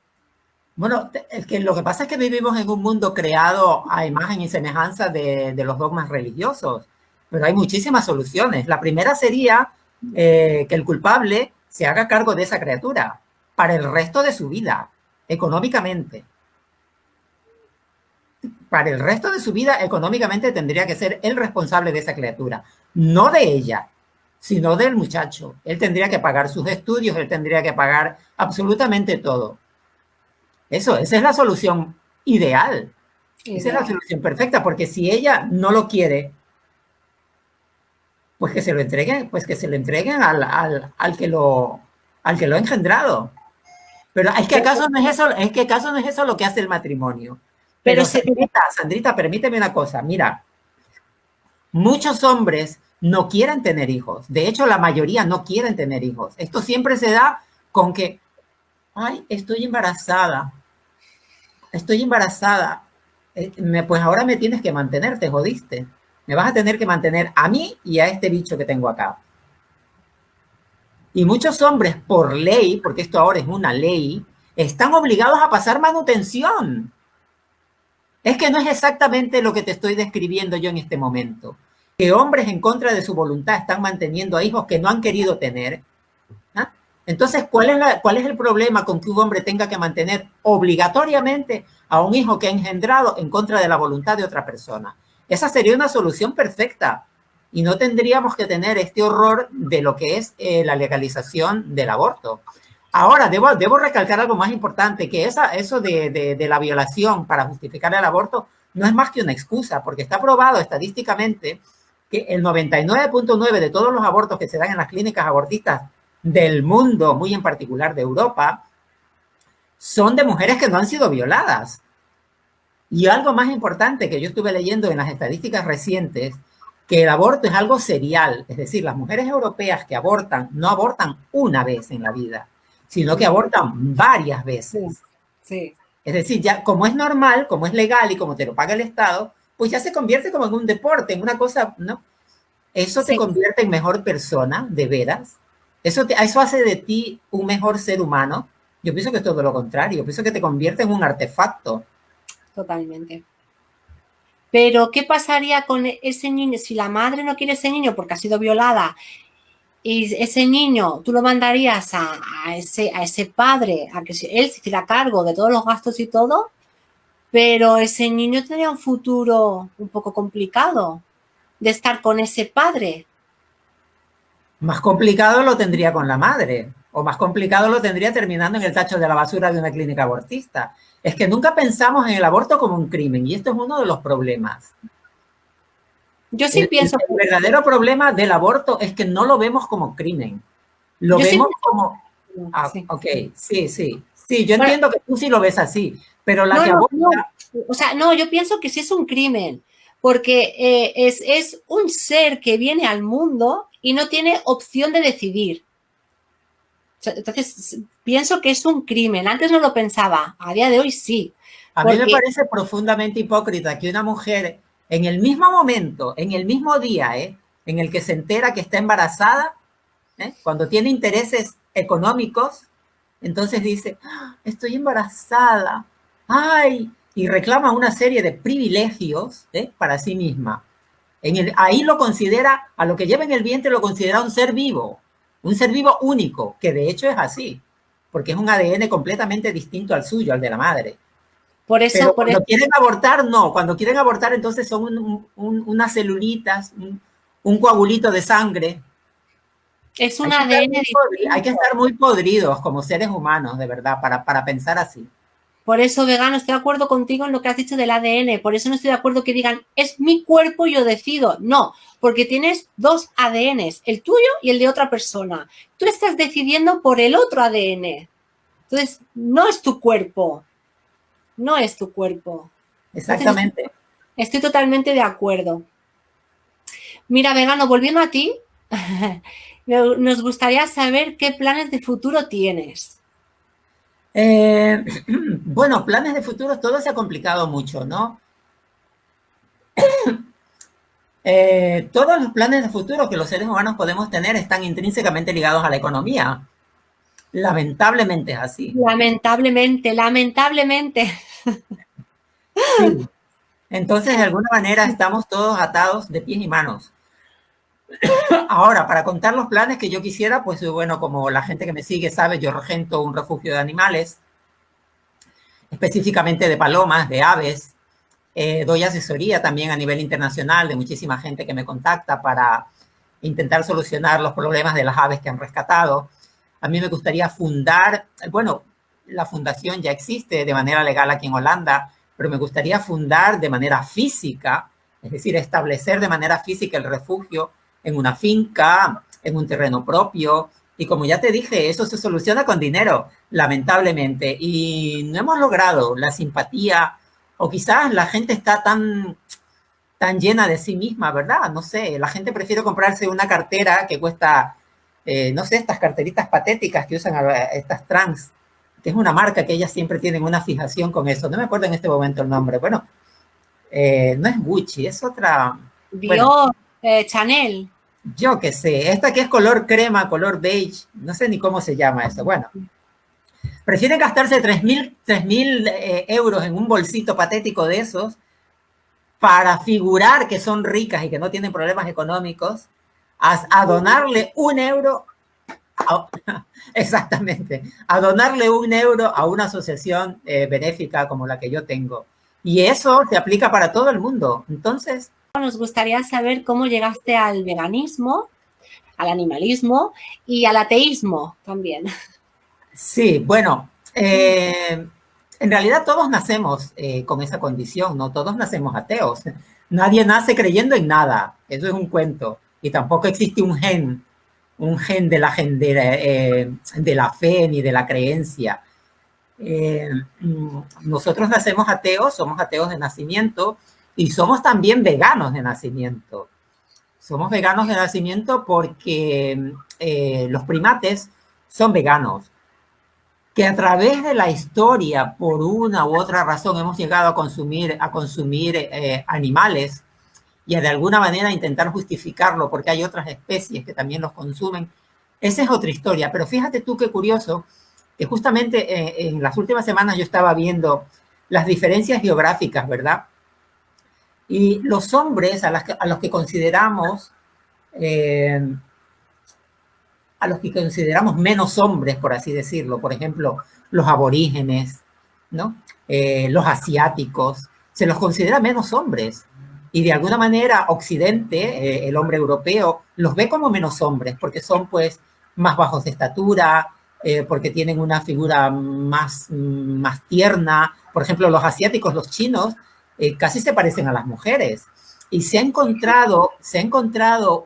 Bueno, es que lo que pasa es que vivimos en un mundo creado a imagen y semejanza de los dogmas religiosos, pero hay muchísimas soluciones. La primera sería que el culpable se haga cargo de esa criatura para el resto de su vida, económicamente. Para el resto de su vida, económicamente tendría que ser el responsable de esa criatura, no de ella, sino del muchacho. Él tendría que pagar sus estudios, él tendría que pagar absolutamente todo. Esa es la solución ideal. Esa es la solución perfecta, porque si ella no lo quiere, pues que se lo entreguen al que lo ha engendrado. Pero es que acaso no es eso lo que hace el matrimonio. Pero Sandrita, permíteme una cosa. Mira, muchos hombres no quieren tener hijos. De hecho, la mayoría no quieren tener hijos. Esto siempre se da con que, ay, estoy embarazada. Pues ahora me tienes que mantener, te jodiste. Me vas a tener que mantener a mí y a este bicho que tengo acá. Y muchos hombres, por ley, porque esto ahora es una ley, están obligados a pasar manutención. Es que no es exactamente lo que te estoy describiendo yo en este momento. Que hombres en contra de su voluntad están manteniendo a hijos que no han querido tener. ¿Ah? Entonces, ¿cuál es el problema con que un hombre tenga que mantener obligatoriamente a un hijo que ha engendrado en contra de la voluntad de otra persona? Esa sería una solución perfecta y no tendríamos que tener este horror de lo que es la legalización del aborto. Ahora, debo recalcar algo más importante, que eso de la violación para justificar el aborto no es más que una excusa, porque está probado estadísticamente que el 99.9% de todos los abortos que se dan en las clínicas abortistas del mundo, muy en particular de Europa, son de mujeres que no han sido violadas. Y algo más importante que yo estuve leyendo en las estadísticas recientes, que el aborto es algo serial, es decir, las mujeres europeas que abortan no abortan una vez en la vida, sino que abortan varias veces. Sí, sí. Es decir, ya como es normal, como es legal y como te lo paga el Estado, pues ya se convierte como en un deporte, en una cosa, ¿no? Eso te Sí. convierte en mejor persona, de veras. Eso hace de ti un mejor ser humano. Yo pienso que es todo lo contrario. Yo pienso que te convierte en un artefacto. Totalmente. Pero, ¿qué pasaría con ese niño si la madre no quiere ese niño porque ha sido violada y ese niño tú lo mandarías a ese padre a que él se hiciera cargo de todos los gastos y todo, pero ese niño tendría un futuro un poco complicado de estar con ese padre? Más complicado lo tendría con la madre, o más complicado lo tendría terminando en el tacho de la basura de una clínica abortista. Es que nunca pensamos en el aborto como un crimen, y esto es uno de los problemas. Yo sí pienso... El verdadero problema del aborto es que no lo vemos como crimen. Lo vemos como... Ah, sí. ok, sí, yo entiendo que tú sí lo ves así, pero la que aborta... O sea, no, yo pienso que sí es un crimen, porque es un ser que viene al mundo y no tiene opción de decidir. O sea, entonces, pienso que es un crimen. Antes no lo pensaba, a día de hoy sí. A mí me parece profundamente hipócrita que una mujer en el mismo momento, en el mismo día, en el que se entera que está embarazada, cuando tiene intereses económicos, entonces dice, estoy embarazada, ay, y reclama una serie de privilegios para sí misma. Ahí lo considera, a lo que lleva en el vientre lo considera un ser vivo único, que de hecho es así, porque es un ADN completamente distinto al suyo, al de la madre. Por eso, Pero cuando quieren abortar, no. Cuando quieren abortar, entonces son unas celulitas, un coagulito de sangre. Es un ADN distinto. Hay que estar muy podridos como seres humanos, de verdad, para pensar así. Por eso, vegano, estoy de acuerdo contigo en lo que has dicho del ADN. Por eso no estoy de acuerdo que digan, es mi cuerpo y yo decido. No, porque tienes dos ADNs, el tuyo y el de otra persona. Tú estás decidiendo por el otro ADN. Entonces, no es tu cuerpo. No es tu cuerpo. Exactamente. Entonces, estoy totalmente de acuerdo. Mira, vegano, volviendo a ti, nos gustaría saber qué planes de futuro tienes. Bueno, planes de futuro, todo se ha complicado mucho, ¿no? Todos los planes de futuro que los seres humanos podemos tener están intrínsecamente ligados a la economía. Lamentablemente es así. Lamentablemente. Sí. Entonces, de alguna manera, estamos todos atados de pies y manos. Ahora, para contar los planes que yo quisiera, pues bueno, como la gente que me sigue sabe, yo regento un refugio de animales, específicamente de palomas, de aves. Doy asesoría también a nivel internacional de muchísima gente que me contacta para intentar solucionar los problemas de las aves que han rescatado. A mí me gustaría fundar, bueno, la fundación ya existe de manera legal aquí en Holanda, pero me gustaría fundar de manera física, es decir, establecer de manera física el refugio en una finca, en un terreno propio. Y como ya te dije, eso se soluciona con dinero, lamentablemente. Y no hemos logrado la simpatía, o quizás la gente está tan llena de sí misma, ¿verdad? No sé, la gente prefiere comprarse una cartera que cuesta, no sé, estas carteritas patéticas que usan estas trans, que es una marca que ellas siempre tienen una fijación con eso. No me acuerdo en este momento el nombre. Bueno, no es Gucci, es otra. Bueno, Dior, Chanel. yo qué sé, esta que es color crema, color beige, no sé ni cómo se llama eso. Bueno, prefieren gastarse 3.000 euros en un bolsito patético de esos para figurar que son ricas y que no tienen problemas económicos, a donarle 1 euro, a, exactamente, a donarle 1 euro a una asociación benéfica como la que yo tengo. Y eso se aplica para todo el mundo. Entonces, Nos gustaría saber cómo llegaste al veganismo, al animalismo y al ateísmo también. sí, bueno, en realidad todos nacemos con esa condición, ¿no? Todos nacemos ateos. Nadie nace creyendo en nada, eso es un cuento. Y tampoco existe un gen de la fe ni de la creencia. Eh, Nosotros nacemos ateos, somos ateos de nacimiento y somos también veganos de nacimiento. Somos veganos de nacimiento porque los primates son veganos, que a través de la historia, por una u otra razón, hemos llegado a consumir animales y a de alguna manera intentar justificarlo porque hay otras especies que también los consumen. Esa es otra historia, pero fíjate tú qué curioso, que justamente en las últimas semanas yo estaba viendo las diferencias geográficas, ¿verdad? Y los hombres a los que consideramos eh, menos hombres, por así decirlo, por ejemplo, los aborígenes, ¿no? Los asiáticos, se los considera menos hombres. Y de alguna manera Occidente, el hombre europeo, los ve como menos hombres, porque son pues más bajos de estatura, porque tienen una figura más tierna. Por ejemplo, los asiáticos, los chinos, casi se parecen a las mujeres. Y se ha encontrado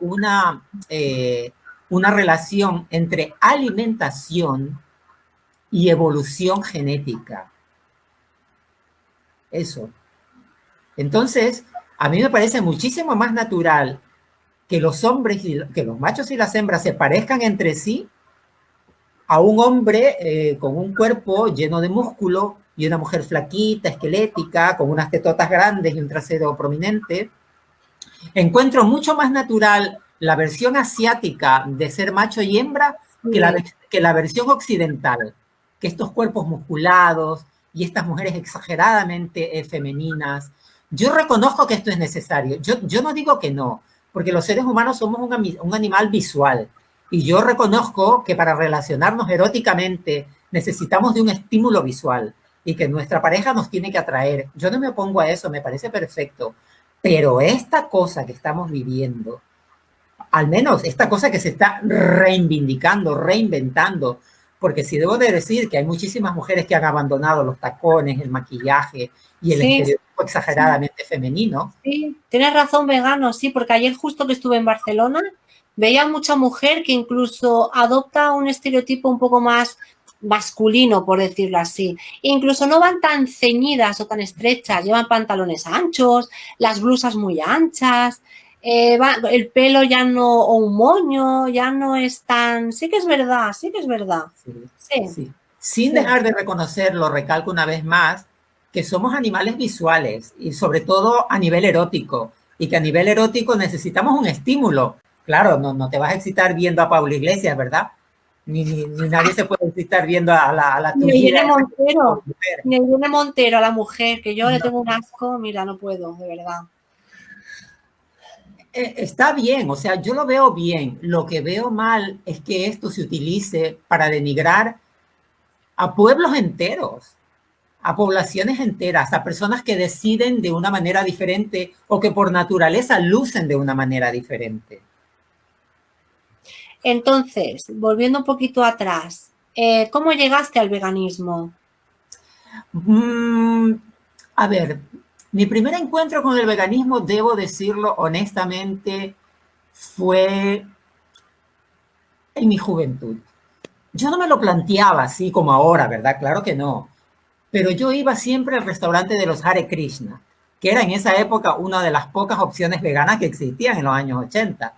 una relación entre alimentación y evolución genética. Eso. Entonces, a mí me parece muchísimo más natural que los hombres, que los machos y las hembras se parezcan entre sí a un hombre con un cuerpo lleno de músculo y una mujer flaquita, esquelética, con unas tetotas grandes y un trasero prominente. Encuentro mucho más natural la versión asiática de ser macho y hembra Sí. que la versión occidental, que estos cuerpos musculados y estas mujeres exageradamente femeninas. Yo reconozco que esto es necesario. Yo no digo que no, porque los seres humanos somos un animal visual. Y yo reconozco que para relacionarnos eróticamente necesitamos de un estímulo visual y que nuestra pareja nos tiene que atraer. Yo no me opongo a eso, me parece perfecto. Pero esta cosa que estamos viviendo, al menos esta cosa que se está reivindicando, reinventando, porque sí debo de decir que hay muchísimas mujeres que han abandonado los tacones, el maquillaje y el Sí, estereotipo sí, exageradamente femenino. sí. Tienes razón, vegano, sí, porque ayer justo que estuve en Barcelona veía mucha mujer que incluso adopta un estereotipo un poco más masculino, por decirlo así. Incluso no van tan ceñidas o tan estrechas, llevan pantalones anchos, las blusas muy anchas, el pelo ya no, o un moño, ya no es tan... Sí que es verdad, sí que es verdad. Sí, Sí, sí. Sin sí. dejar de reconocerlo, recalco una vez más, que somos animales visuales y sobre todo a nivel erótico, y que a nivel erótico necesitamos un estímulo. Claro, no te vas a excitar viendo a Pablo Iglesias, ¿verdad? Ni nadie se puede excitar viendo a la Ni a tungida Irene Montero, mujer. ni a Irene Montero, a la mujer, que yo le No, tengo un asco, mira, no puedo, de verdad. está bien, o sea, yo lo veo bien. Lo que veo mal es que esto se utilice para denigrar a pueblos enteros, a poblaciones enteras, a personas que deciden de una manera diferente o que por naturaleza lucen de una manera diferente. Entonces, volviendo un poquito atrás, ¿cómo llegaste al veganismo? Mm, a ver, mi primer encuentro con el veganismo, debo decirlo honestamente, fue en mi juventud. Yo no me lo planteaba así como ahora, ¿verdad? Claro que no. Pero yo iba siempre al restaurante de los Hare Krishna, que era en esa época una de las pocas opciones veganas que existían en los años 80.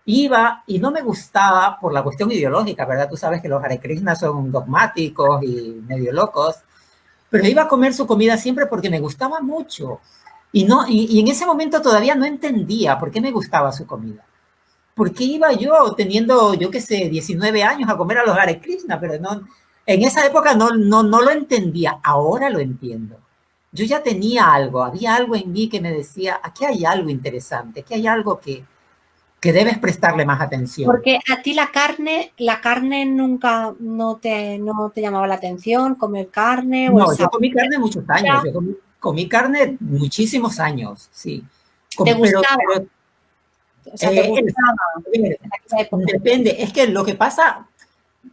Iba y no me gustaba por la cuestión ideológica, ¿verdad? Tú sabes que los Hare Krishna son dogmáticos y medio locos, pero iba a comer su comida siempre porque me gustaba mucho. Y, no, y en ese momento todavía no entendía por qué me gustaba su comida. ¿Por qué iba yo teniendo, yo qué sé, 19 años a comer a los Hare Krishna? Pero no, en esa época no lo entendía, ahora lo entiendo. Yo ya tenía algo, había algo en mí que me decía, aquí hay algo interesante, aquí hay algo que debes prestarle más atención. Porque a ti la carne nunca no te llamaba la atención, comer carne o el No, yo sabor. comí carne muchos años, yo comí carne muchísimos años, sí. ¿Te gustaba? Pero O sea, ¿te gustaba en aquella época? depende, es que lo que pasa,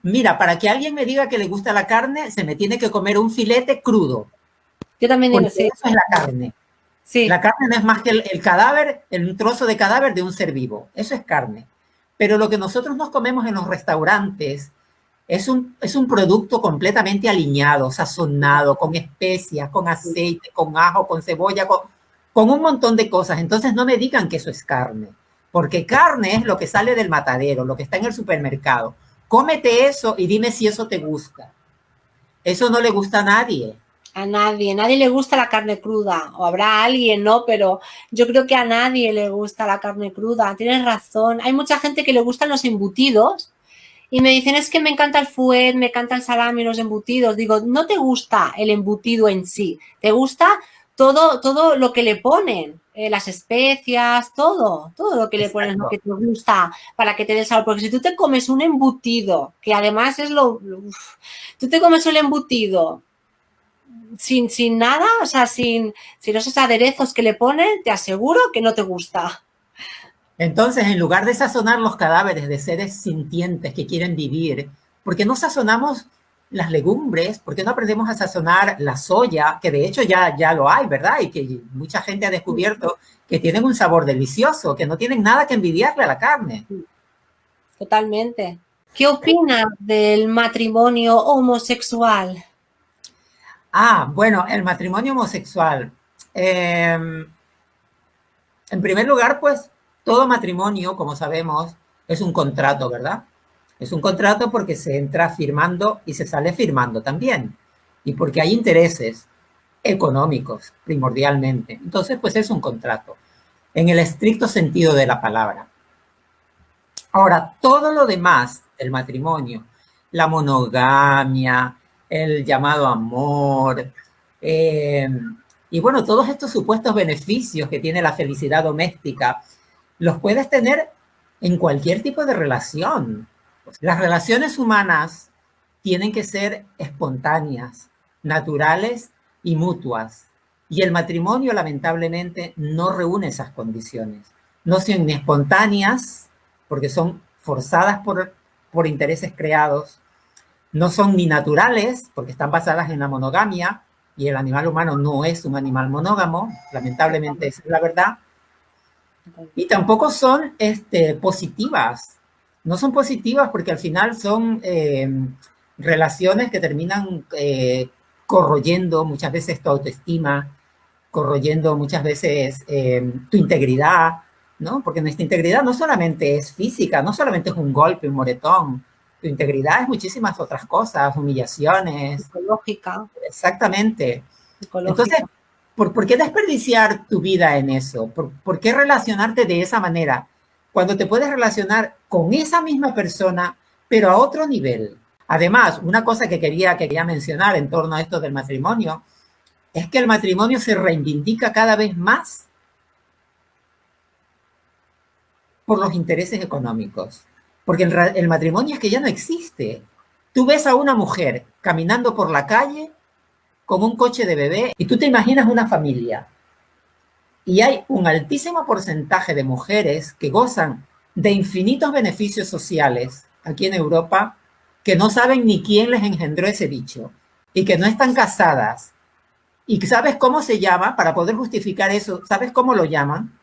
mira, para que alguien me diga que le gusta la carne, se me tiene que comer un filete crudo, Yo también digo, porque sí, eso es la carne. sí, La carne no es más que el cadáver, un trozo de cadáver de un ser vivo. Eso es carne. Pero lo que nosotros nos comemos en los restaurantes es un producto completamente aliñado, sazonado, con especias, con aceite, con ajo, con cebolla, con un montón de cosas. Entonces no me digan que eso es carne, porque carne es lo que sale del matadero, lo que está en el supermercado. Cómete eso y dime si eso te gusta. Eso no le gusta a nadie. a nadie le gusta la carne cruda, o habrá alguien, ¿no? Pero yo creo que a nadie le gusta la carne cruda, tienes razón. Hay mucha gente que le gustan los embutidos y me dicen, es que me encanta el fuet, me encanta el salami, los embutidos. Digo, no te gusta el embutido en sí, te gusta todo lo que le ponen, las especias, todo lo que le ponen, lo Exacto. que te gusta para que te dé sabor. Porque si tú te comes un embutido, que además es tú te comes un embutido sin nada, o sea, sin esos aderezos que le ponen, te aseguro que no te gusta. Entonces, en lugar de sazonar los cadáveres de seres sintientes que quieren vivir, ¿por qué no sazonamos las legumbres? ¿Por qué no aprendemos a sazonar la soya? Que de hecho ya lo hay, ¿verdad? Y que mucha gente ha descubierto que tienen un sabor delicioso, que no tienen nada que envidiarle a la carne. Totalmente. ¿Qué opinas del matrimonio homosexual? Ah, bueno, el matrimonio homosexual. En primer lugar, pues todo matrimonio, como sabemos, es un contrato, ¿verdad? Es un contrato porque se entra firmando y se sale firmando también. Y porque hay intereses económicos, primordialmente. Entonces, pues es un contrato, en el estricto sentido de la palabra. Ahora, todo lo demás del matrimonio, la monogamia, el llamado amor, eh, y bueno, todos estos supuestos beneficios que tiene la felicidad doméstica, los puedes tener en cualquier tipo de relación. Las relaciones humanas tienen que ser espontáneas, naturales y mutuas. Y el matrimonio, lamentablemente, no reúne esas condiciones. No son ni espontáneas, porque son forzadas por intereses creados, no son ni naturales, porque están basadas en la monogamia, y el animal humano no es un animal monógamo, lamentablemente esa es la verdad, y tampoco son positivas. No son positivas porque al final son relaciones que terminan corroyendo muchas veces tu autoestima, corroyendo muchas veces tu integridad, ¿no? Porque nuestra integridad no solamente es física, no solamente es un golpe, un moretón. Tu integridad es muchísimas otras cosas, humillaciones. Ecológica, Exactamente. Entonces, ecológica. ¿por qué desperdiciar tu vida en eso? ¿Por qué relacionarte de esa manera? Cuando te puedes relacionar con esa misma persona, pero a otro nivel. Además, una cosa que quería mencionar en torno a esto del matrimonio, es que el matrimonio se reivindica cada vez más por los intereses económicos. Porque el matrimonio es que ya no existe. Tú ves a una mujer caminando por la calle con un coche de bebé y tú te imaginas una familia. Y hay un altísimo porcentaje de mujeres que gozan de infinitos beneficios sociales aquí en Europa que no saben ni quién les engendró ese bicho y que no están casadas. ¿Y sabes cómo se llama? Para poder justificar eso, ¿sabes cómo lo llaman?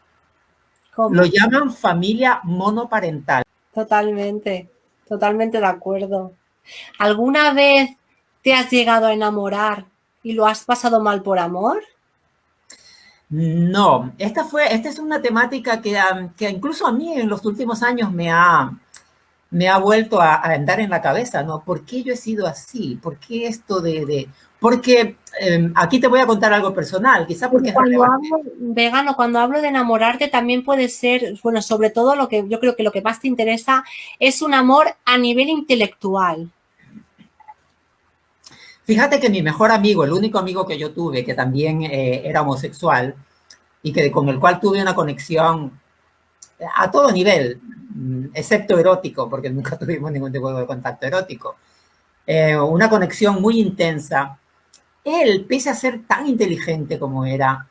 Lo ¿Cómo? llaman familia monoparental. Totalmente, totalmente de acuerdo. ¿Alguna vez te has llegado a enamorar y lo has pasado mal por amor? No, esta es una temática que incluso a mí en los últimos años me ha vuelto a andar en la cabeza, ¿no? ¿Por qué yo he sido así? ¿Por qué esto de Porque aquí te voy a contar algo personal, quizá porque es relevante. Vegano, cuando hablo de enamorarte también puede ser, bueno, sobre todo lo que yo creo que lo que más te interesa es un amor a nivel intelectual. Fíjate que mi mejor amigo, el único amigo que yo tuve, que también era homosexual y que con el cual tuve una conexión a todo nivel, excepto erótico, porque nunca tuvimos ningún tipo de contacto erótico, una conexión muy intensa. Él, pese a ser tan inteligente como era,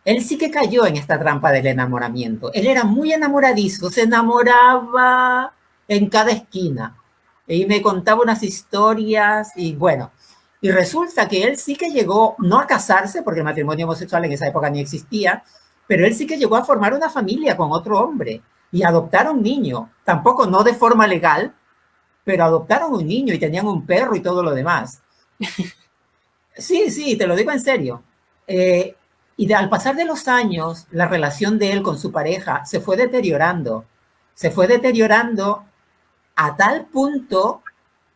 él sí que cayó en esta trampa del enamoramiento. Él era muy enamoradizo, se enamoraba en cada esquina y me contaba unas historias y bueno, y resulta que él sí que llegó, no a casarse, porque el matrimonio homosexual en esa época ni existía, pero él sí que llegó a formar una familia con otro hombre y adoptar un niño, tampoco no de forma legal, pero adoptaron un niño y tenían un perro y todo lo demás. Sí, sí, te lo digo en serio. Al pasar de los años, la relación de él con su pareja se fue deteriorando. Se fue deteriorando a tal punto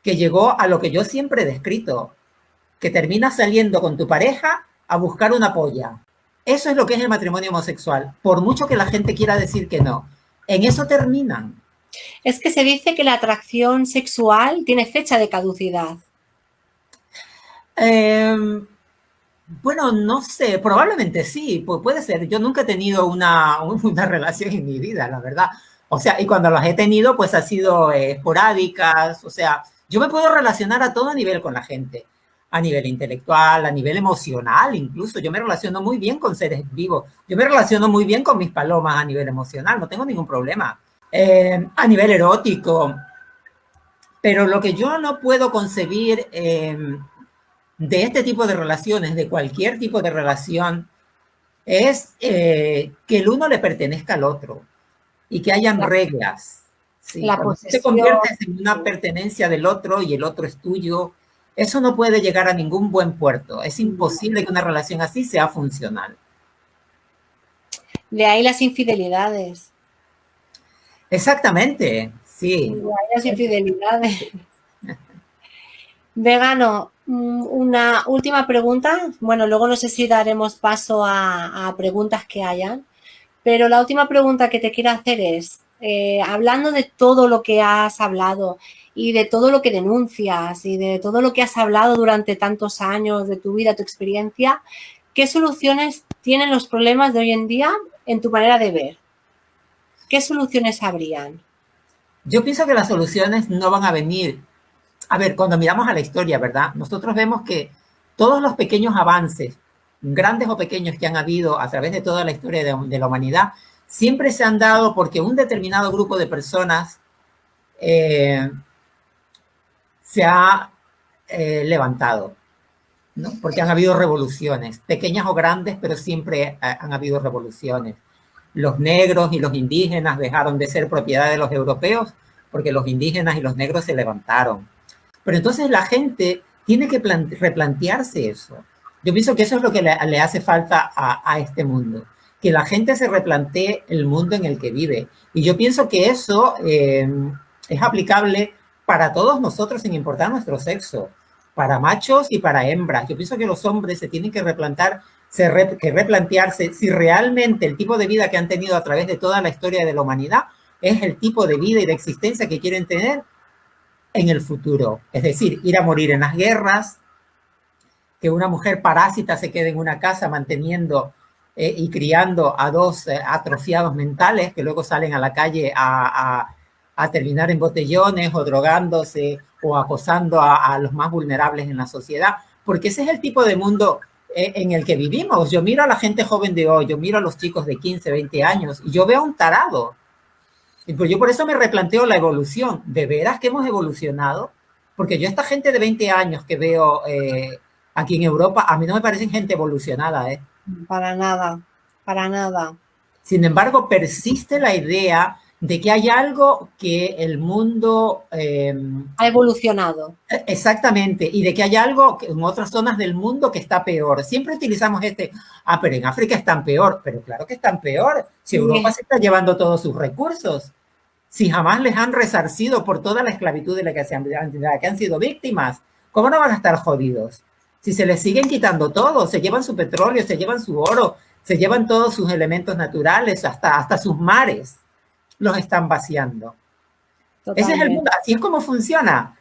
que llegó a lo que yo siempre he descrito, que terminas saliendo con tu pareja a buscar una polla. Eso es lo que es el matrimonio homosexual, por mucho que la gente quiera decir que no. En eso terminan. Es que se dice que la atracción sexual tiene fecha de caducidad. Bueno, no sé, probablemente sí, puede ser. Yo nunca he tenido una relación en mi vida, la verdad. O sea, y cuando las he tenido, pues ha sido esporádicas. O sea, yo me puedo relacionar a todo nivel con la gente, a nivel intelectual, a nivel emocional, incluso. Yo me relaciono muy bien con seres vivos. Yo me relaciono muy bien con mis palomas a nivel emocional, no tengo ningún problema. A nivel erótico. Pero lo que yo no puedo concebir de este tipo de relaciones, de cualquier tipo de relación, es que el uno le pertenezca al otro y que hayan reglas. ¿Sí? La Cuando te posesión. conviertes en una pertenencia del otro y el otro es tuyo, eso no puede llegar a ningún buen puerto. Es imposible que una relación así sea funcional. De ahí las infidelidades. Exactamente, sí. De ahí las infidelidades. Vegano, una última pregunta. Bueno, luego no sé si daremos paso a preguntas que hayan, pero la última pregunta que te quiero hacer es, hablando de todo lo que has hablado y de todo lo que denuncias y de todo lo que has hablado durante tantos años de tu vida, tu experiencia, ¿qué soluciones tienen los problemas de hoy en día en tu manera de ver? ¿Qué soluciones habrían? Yo pienso que las soluciones no van a venir. A ver, cuando miramos a la historia, ¿verdad? Nosotros vemos que todos los pequeños avances, grandes o pequeños que han habido a través de toda la historia de la humanidad, siempre se han dado porque un determinado grupo de personas se ha levantado, ¿no? Porque han habido revoluciones, pequeñas o grandes, pero siempre han habido revoluciones. Los negros y los indígenas dejaron de ser propiedad de los europeos porque los indígenas y los negros se levantaron. Pero entonces la gente tiene que replantearse eso. Yo pienso que eso es lo que le hace falta a este mundo, que la gente se replantee el mundo en el que vive. Y yo pienso que eso es aplicable para todos nosotros sin importar nuestro sexo, para machos y para hembras. Yo pienso que los hombres se tienen que replantearse si realmente el tipo de vida que han tenido a través de toda la historia de la humanidad es el tipo de vida y de existencia que quieren tener en el futuro. Es decir, ir a morir en las guerras, que una mujer parásita se quede en una casa manteniendo y criando a dos atrofiados mentales que luego salen a la calle a terminar en botellones o drogándose o acosando a los más vulnerables en la sociedad, porque ese es el tipo de mundo en el que vivimos. Yo miro a la gente joven de hoy, yo miro a los chicos de 15, 20 años y yo veo un tarado. Y pues yo por eso me replanteo la evolución. ¿De veras que hemos evolucionado? Porque yo esta gente de 20 años que veo aquí en Europa, a mí no me parecen gente evolucionada. Para nada, para nada. Sin embargo, persiste la idea de que hay algo que el mundo... ha evolucionado. Exactamente, y de que hay algo en otras zonas del mundo que está peor. Siempre utilizamos pero en África están peor, pero claro que están peor. Si Europa se está llevando todos sus recursos, si jamás les han resarcido por toda la esclavitud de la que han sido víctimas, ¿cómo no van a estar jodidos? Si se les siguen quitando todo, se llevan su petróleo, se llevan su oro, se llevan todos sus elementos naturales, hasta sus mares los están vaciando. Totalmente. Ese es el mundo, así es como funciona.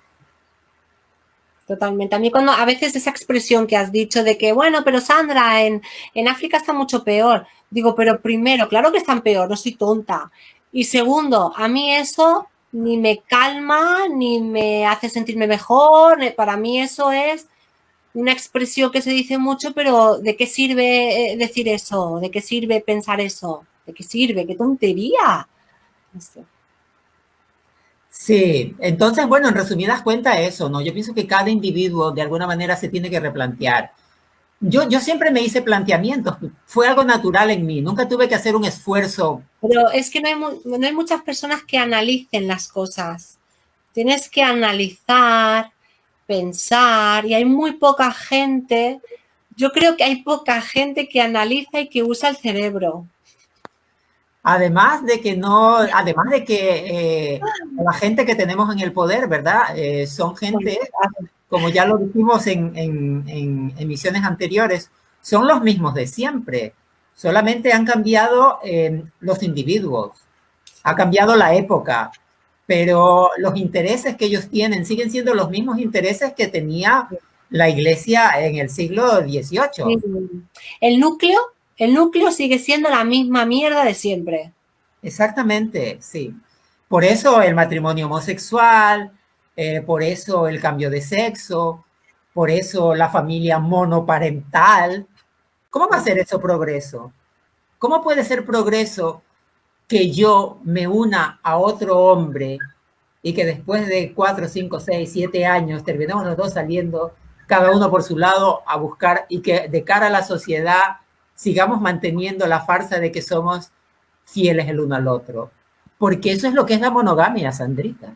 Totalmente. A mí cuando a veces esa expresión que has dicho de que, bueno, pero Sandra, en África está mucho peor. Digo, pero primero, claro que están peor, no soy tonta. Y segundo, a mí eso ni me calma, ni me hace sentirme mejor. Para mí eso es una expresión que se dice mucho, pero ¿de qué sirve decir eso? ¿De qué sirve pensar eso? ¿De qué sirve? ¡Qué tontería! No sé. Sí, entonces, bueno, en resumidas cuentas eso, ¿no? Yo pienso que cada individuo de alguna manera se tiene que replantear. Yo siempre me hice planteamientos, fue algo natural en mí, nunca tuve que hacer un esfuerzo. Pero es que no hay muchas personas que analicen las cosas. Tienes que analizar, pensar, y hay muy poca gente. Yo creo que hay poca gente que analiza y que usa el cerebro. Además de que no, además de que la gente que tenemos en el poder, ¿verdad? Son gente, como ya lo dijimos en emisiones anteriores, son los mismos de siempre. Solamente han cambiado los individuos, ha cambiado la época, pero los intereses que ellos tienen siguen siendo los mismos intereses que tenía la iglesia en el siglo XVIII. El núcleo sigue siendo la misma mierda de siempre. Exactamente, sí. Por eso el matrimonio homosexual, por eso el cambio de sexo, por eso la familia monoparental. ¿Cómo va a ser eso progreso? ¿Cómo puede ser progreso que yo me una a otro hombre y que después de 4, 5, 6, 7 años terminemos los dos saliendo, cada uno por su lado, a buscar y que de cara a la sociedad sigamos manteniendo la farsa de que somos fieles el uno al otro? Porque eso es lo que es la monogamia, Sandrita.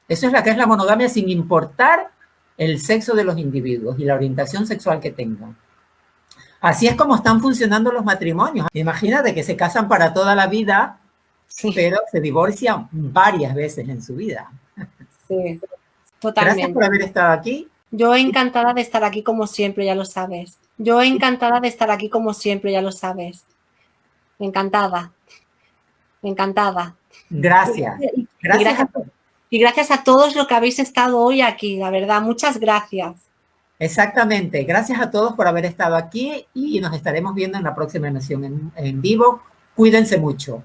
Eso es lo que es la monogamia sin importar el sexo de los individuos y la orientación sexual que tengan. Así es como están funcionando los matrimonios. Imagínate que se casan para toda la vida, sí, pero se divorcian varias veces en su vida. Sí, totalmente. Gracias por haber estado aquí. Yo encantada de estar aquí como siempre, ya lo sabes. Yo encantada de estar aquí como siempre, ya lo sabes. Encantada. Encantada. Gracias. Y gracias a todos los que habéis estado hoy aquí, la verdad. Muchas gracias. Exactamente. Gracias a todos por haber estado aquí y nos estaremos viendo en la próxima emisión en vivo. Cuídense mucho.